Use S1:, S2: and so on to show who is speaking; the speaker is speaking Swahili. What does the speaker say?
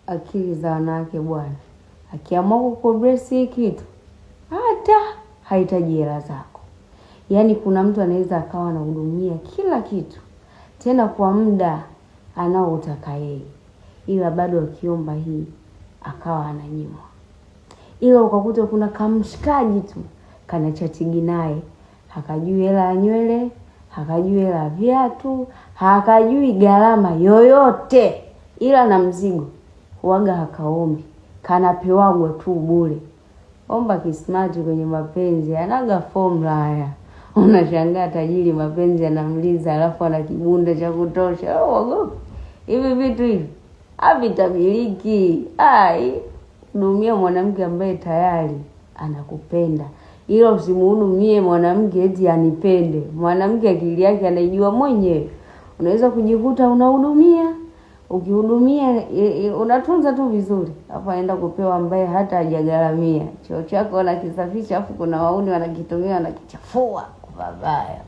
S1: akili za wanawake bwana. Akiamua kukubless hii kitu, hata hahitaji hela zako. Yaani kuna mtu anaweza akawa anahudumia kila kitu, tena kwa muda anaotaka yeye, ila bado akiomba hii akawa ananyimwa. Ila ukakuta kuna kamshikaji tu kana chatigi naye, hakajui hela ya nywele, hakajui hela ya viatu, hakajui gharama yoyote, ila na mzigo huaga hakaombi, kanapewa tu bure. Omba kismati kwenye mapenzi, anaga formula haya. Unashangaa tajiri mapenzi anamliza, alafu ana kibunda cha kutosha. Ogopi hivi vitu hivi havitamiliki. Hudumia mwanamke ambaye tayari anakupenda, ila usimuhudumie mwanamke eti anipende. Mwanamke akili yake anaijua mwenyewe. Unaweza kujikuta unahudumia, ukihudumia unatunza tu vizuri, alafu aenda kupewa ambaye hata hajagaramia. Choo chako wanakisafisha, alafu kuna wauni wanakitumia wanakichafua kwa babaya.